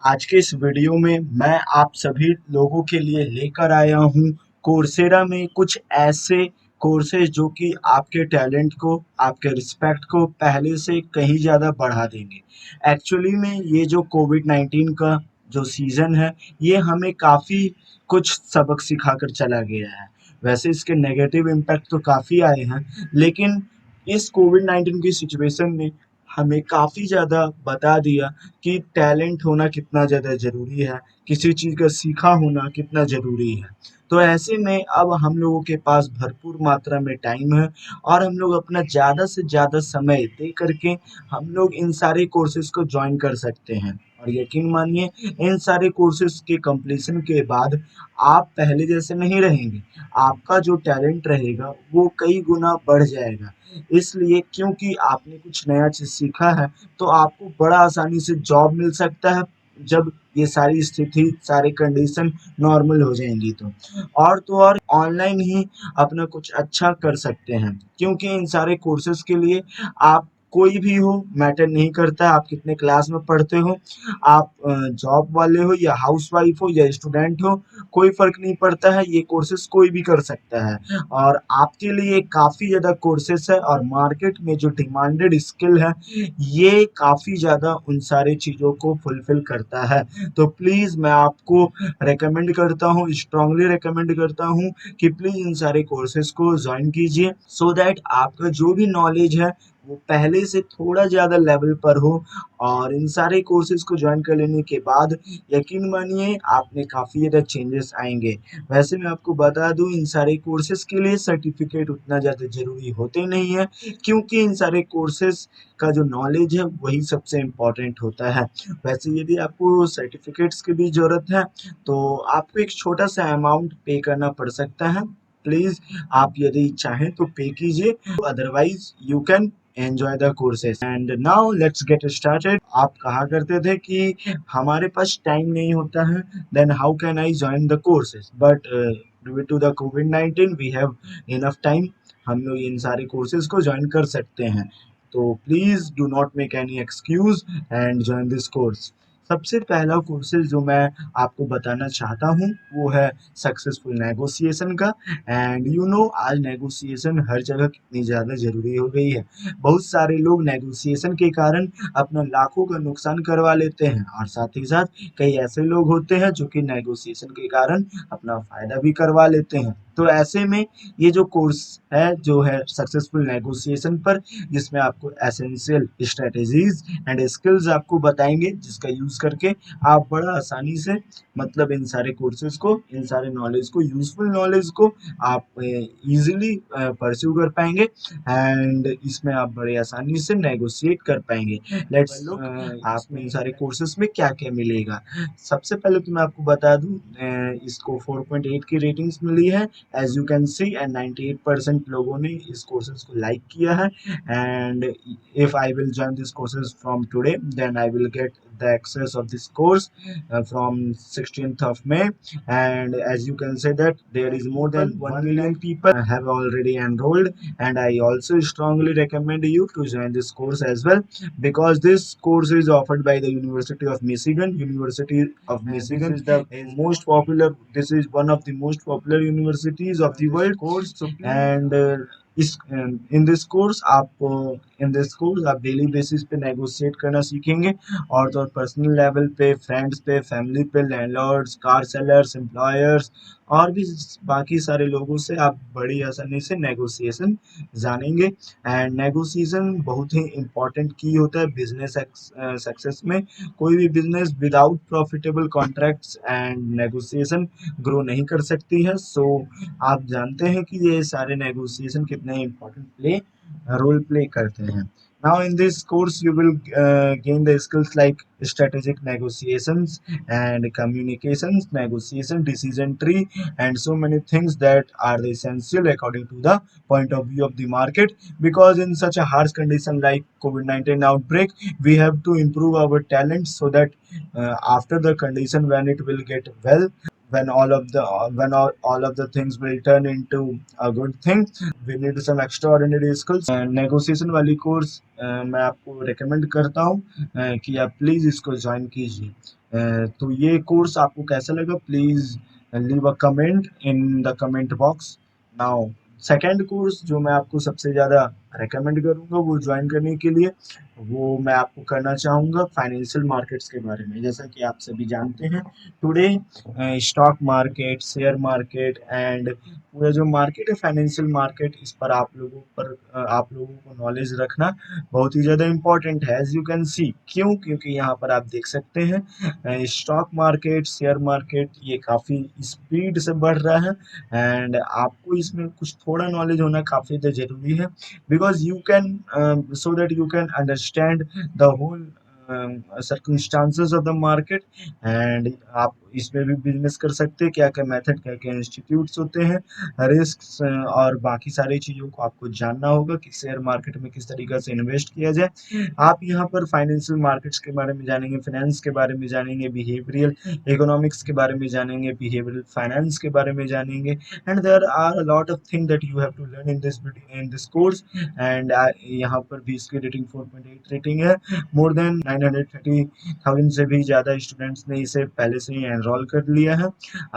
आज के इस वीडियो में मैं आप सभी लोगों के लिए लेकर आया हूँ कोर्सेरा में कुछ ऐसे कोर्सेज जो कि आपके टैलेंट को, आपके रिस्पेक्ट को पहले से कहीं ज़्यादा बढ़ा देंगे। एक्चुअली में ये जो कोविड-19 का जो सीज़न है, ये हमें काफ़ी कुछ सबक सिखाकर चला गया है। वैसे इसके नेगेटिव इम्पैक्ट तो काफ़ी आए हैं, लेकिन इस कोविड-19 की सिचुएशन ने हमें काफ़ी ज़्यादा बता दिया कि टैलेंट होना कितना ज़्यादा ज़रूरी है, किसी चीज़ का सीखा होना कितना ज़रूरी है। तो ऐसे में अब हम लोगों के पास भरपूर मात्रा में टाइम है और हम लोग अपना ज़्यादा से ज़्यादा समय दे करके हम लोग इन सारे कोर्सेज़ को जॉइन कर सकते हैं। और यकीन मानिए इन सारे कोर्सेज़ के कंप्लीशन के बाद आप पहले जैसे नहीं रहेंगे। आपका जो टैलेंट रहेगा वो कई गुना बढ़ जाएगा। इसलिए क्योंकि आपने कुछ नया चीज़ सीखा है तो आपको बड़ा आसानी से जॉब मिल सकता है जब ये सारी स्थिति, सारे कंडीशन नॉर्मल हो जाएँगी तो। और तो और ऑनलाइन ही अपना कुछ अच्छा कर सकते हैं क्योंकि इन सारे कोर्सेज़ के लिए आप कोई भी हो मैटर नहीं करता आप कितने क्लास में पढ़ते हो, आप जॉब वाले हो या हाउसवाइफ हो या स्टूडेंट हो, कोई फ़र्क नहीं पड़ता है, ये कोर्सेज़ कोई भी कर सकता है। और आपके लिए काफ़ी ज़्यादा कोर्सेज़ है और मार्केट में जो डिमांडेड स्किल है, ये काफ़ी ज़्यादा उन सारी चीज़ों को फुलफ़िल करता है। तो प्लीज़ मैं आपको रिकमेंड करता हूँ, स्ट्रॉन्गली रिकमेंड करता हूँ कि प्लीज़ इन सारे कोर्सेज़ को जॉइन कीजिए सो दैट आपका जो भी नॉलेज है, वो पहले से थोड़ा ज़्यादा लेवल पर हो और इन सारे कोर्सेज़ को जॉइन कर लेने के बाद यकीन मानिए आप में काफ़ी ज़्यादा चेंजेस आएँगे। वैसे मैं आपको बता दूँ इन सारे कोर्सेज़ के लिए सर्टिफ़िकेट उतना ज़्यादा ज़रूरी होते नहीं है क्योंकि इन सारे कोर्सेज़ का जो नॉलेज है वही सबसे इम्पोर्टेंट होता है। वैसे यदि आपको सर्टिफ़िकेट्स की भी ज़रूरत है तो आपको एक छोटा-सा अमाउंट पे करना पड़ सकता है। प्लीज़ आप यदि चाहें तो पे कीजिए, otherwise you can enjoy the courses and now let's get started. आप कहा करते थे कि हमारे पास टाइम नहीं होता है, then how can I join the courses? But due to the COVID-19 we have enough time. हम लोग इन सारे कोर्सेज को ज्वाइन कर सकते हैं। तो please do not make any excuse and join this course. सबसे पहला कोर्सेज जो मैं आपको बताना चाहता हूँ वो है सक्सेसफुल नेगोशिएशन का। एंड यू नो आज नेगोशिएशन हर जगह कितनी ज़्यादा ज़रूरी हो गई है। बहुत सारे लोग नेगोशिएशन के कारण अपना लाखों का नुकसान करवा लेते हैं और साथ ही साथ कई ऐसे लोग होते हैं जो कि नेगोशिएशन के कारण अपना फ़ायदा भी करवा लेते हैं। तो ऐसे में ये जो कोर्स है जो है सक्सेसफुल नेगोशिएशन पर, जिसमें आपको एसेंशियल स्ट्रेटजीज एंड स्किल्स आपको बताएंगे जिसका यूज़ करके आप बड़ा आसानी से मतलब इन सारे कोर्सेज को, इन सारे नॉलेज को, यूजफुल नॉलेज को आप इजीली परस्यू कर पाएंगे एंड इसमें आप बड़े आसानी से नेगोशिएट कर पाएंगे। लेट्स लुक आपको इन सारे कोर्सेज में क्या क्या मिलेगा। सबसे पहले तो मैं आपको बता दूं इसको 4.8 की रेटिंग्स मिली है as you can see and 98% लोगों ने इस कोर्सेज को लाइक किया है। And if I will join this courses from today then I will get the access of this course from 16th of May. And as you can say that there is more than 1 million people have already enrolled, and I also strongly recommend you to join this course as well because this course is offered by the University of Michigan. University of Michigan is the most popular, this is one of the most popular universities of the world course. And in this course आप daily basis पे negotiate करना सीखेंगे और तो और personal level पे, friends पे, family पे, लैंडलॉर्ड्स, कार सेलर्स, एम्प्लॉयर्स और भी बाकी सारे लोगों से आप बड़ी आसानी से नेगोशिएशन जानेंगे। एंड नेगोशिएशन बहुत ही इम्पोर्टेंट की होता है बिजनेस सक्सेस में। कोई भी business without profitable contracts and negotiation grow नहीं कर सकती है। सो आप जानते हैं कि ये सारे नेगोशिएशन कितने इम्पोर्टेंट रोल प्ले करते हैं। Now in this course you will gain the skills like strategic negotiations and communications, negotiation, decision tree, and so many things that are essential according to the point of view of the market. Because in such a harsh condition like COVID-19 outbreak, we have to improve our talent so that after the condition when it will get well, when all of the things will turn into a good thing. We need some extraordinary skills. Negotiation वाली course मैं आपको recommend करता हूँ कि आप please इसको join कीजिए। तो ये कोर्स आपको कैसा लगा, please leave a comment in the comment box. Now second course जो मैं आपको सबसे ज़्यादा रेकमेंड करूँगा वो ज्वाइन करने के लिए, वो मैं आपको करना चाहूँगा फाइनेंशियल मार्केट्स के बारे में। जैसा कि आप सभी जानते हैं, today stock market, share market and पूरा जो मार्केट है फाइनेंशियल मार्केट, इस पर आप लोगों को नॉलेज रखना बहुत ही ज़्यादा इम्पोर्टेंट है। एज यू कैन सी, क्यों? क्योंकि यहाँ पर आप देख सकते हैं स्टॉक मार्केट, शेयर मार्केट ये काफ़ी स्पीड से बढ़ रहा है एंड आपको इसमें कुछ थोड़ा नॉलेज होना काफ़ी ज़्यादा ज़रूरी है, because you can so that you can understand the whole circumstances of the market। And आप इसमें भी बिजनेस कर सकते हैं, क्या क्या मेथड, क्या क्या इंस्टीट्यूट्स होते हैं, रिस्क और बाकी सारी चीज़ों को आपको जानना होगा कि शेयर मार्केट में किस तरीके से इन्वेस्ट किया जाए। आप यहाँ पर फाइनेंशियल मार्केट्स के बारे में जानेंगे, फाइनेंस के बारे में जानेंगे, बिहेवियरल इकोनॉमिक्स के बारे में जानेंगे, बिहेवियरल फाइनेंस के बारे में जानेंगे, and there are a lot of thing that you have to learn in this course. And यहाँ पर भी इसकी रेटिंग 4.8 रेटिंग है। मोर देन 930,000 से भी ज़्यादा स्टूडेंट्स ने इसे पहले से ही एनरोल कर लिया है।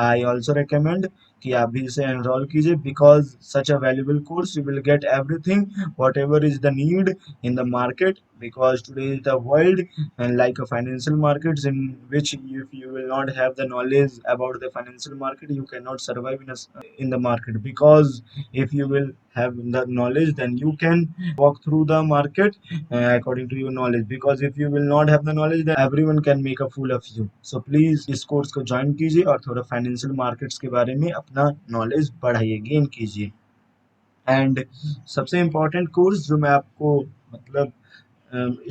आई ऑल्सो रिकमेंड कि आप भी इसे एनरोल कीजिए, because such a valuable course you will get everything what ever is the need in the market, because today is the world and like a financial markets in which if you will not have the knowledge about the financial market you cannot survive in the market, because if you will have the knowledge then you can walk through the market according to your knowledge, because if you will not have the knowledge then everyone can make a fool of you। so please इस course को join कीजिए और थोड़ा financial markets के बारे में अपना knowledge बढ़ाइए, गेन कीजिए। एंड सबसे इम्पोर्टेंट कोर्स जो मैं आपको मतलब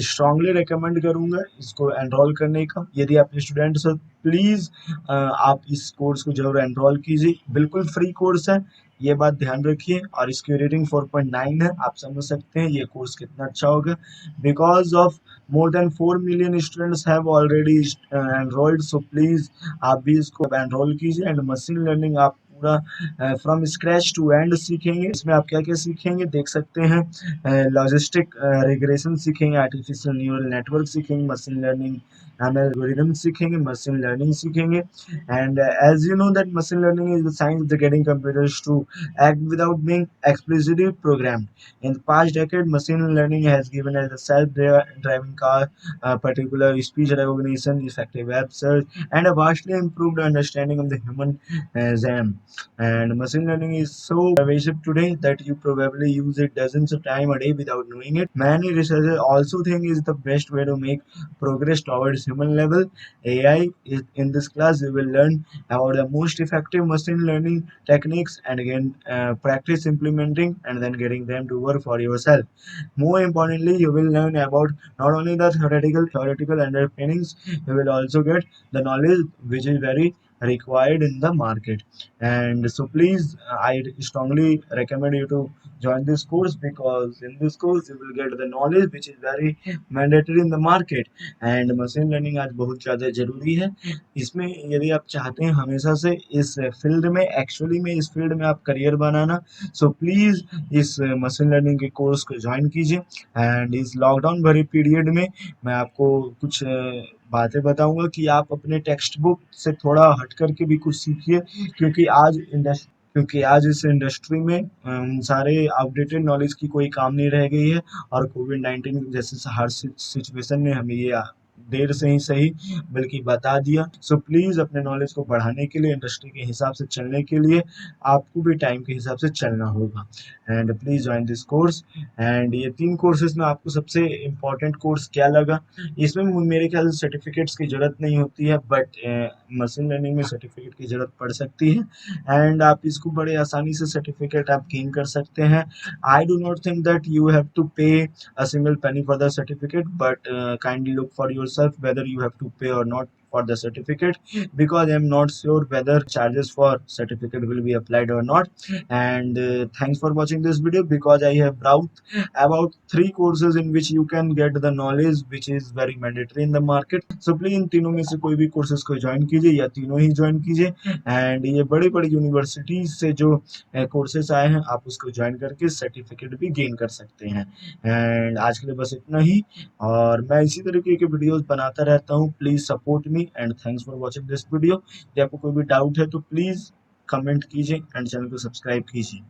स्ट्रांगली रिकमेंड करूंगा इसको एनरोल करने का, यदि आप स्टूडेंट्स हो प्लीज़ आप इस कोर्स को जरूर एनरोल कीजिए। बिल्कुल फ्री कोर्स है, ये बात ध्यान रखिए, और इसकी रेटिंग 4.9 है। आप समझ सकते हैं ये कोर्स कितना अच्छा होगा, because of more than 4 million students have already enrolled. So please आप भी इसको एनरोल कीजिए। एंड मशीन लर्निंग आप पूरा फ्रॉम स्क्रैच टू एंड सीखेंगे। इसमें आप क्या क्या सीखेंगे देख सकते हैं, लॉजिस्टिक रिग्रेशन सीखेंगे, आर्टिफिशियल न्यूरल नेटवर्क सीखेंगे, मशीन लर्निंग एमएल एल्गोरिदम सीखेंगे, मशीन लर्निंग सीखेंगे। And as you know that machine learning is the science the getting computers to act without being explicitly programmed. In the past decade, machine learning has given us a self-driving car, particular speech recognition, effective web search, and a vastly improved understanding of the human Zen. And machine learning is so pervasive today that you probably use it dozens of times a day without knowing it. Many researchers also think is the best way to make progress towards human level AI. In this class, you will learn about the most effective machine learning techniques and again practice implementing and then getting them to work for yourself. More importantly, you will learn about not only the theoretical underpinnings, you will also get the knowledge which is very required in the market. And so please I strongly recommend you to join this course, because in this course you will get the knowledge which is very mandatory in the market। and machine learning आज बहुत ज़्यादा ज़रूरी है इसमें, यदि आप चाहते हैं हमेशा से इस फील्ड में, एक्चुअली में इस फील्ड में आप करियर बनाना, सो प्लीज़ इस मशीन लर्निंग के कोर्स को ज्वाइन कीजिए। एंड इस लॉकडाउन भरे पीरियड में मैं आपको कुछ बातें बताऊंगा कि आप अपने टेक्स्ट बुक से थोड़ा हट करके भी कुछ सीखिए, क्योंकि आज इस इंडस्ट्री में सारे आउटडेटेड नॉलेज की कोई काम नहीं रह गई है, और कोविड-19 जैसे हर सिचुएशन ने हमें ये देर से ही सही बल्कि बता दिया। सो प्लीज़ अपने नॉलेज को बढ़ाने के लिए, इंडस्ट्री के हिसाब से चलने के लिए आपको भी टाइम के हिसाब से चलना होगा। And please join this course. And ये 3 कोर्सेज में आपको सबसे इम्पोर्टेंट कोर्स क्या लगा, इसमें मेरे ख्याल से सर्टिफिकेट्स की ज़रूरत नहीं होती है, बट मशीन लर्निंग में सर्टिफिकेट की ज़रूरत पड़ सकती है एंड आप इसको बड़े आसानी से सर्टिफिकेट आप गेन कर सकते हैं। I do not think that you have to pay a single penny for the certificate, but kindly look for yourself whether you have to pay or not for the certificate, because I'm not sure whether charges for certificate will be applied or not. And thanks for watching this video, because I have browsed about 3 courses in which you can get the knowledge which is very mandatory in the market. So please इन तीनों में से कोई भी courses को join कीजिए या तीनों ही join कीजिए। एंड ये बड़ी बड़ी यूनिवर्सिटीज से जो कोर्सेज आए हैं आप उसको ज्वाइन करके सर्टिफिकेट भी गेन कर सकते हैं। एंड आज के लिए बस इतना ही, और मैं इसी तरीके के वीडियोस बनाता रहता हूँ। Please support me and thanks for watching this video. यदि आपको कोई भी डाउट है तो प्लीज कमेंट कीजिए एंड चैनल को सब्सक्राइब कीजिए।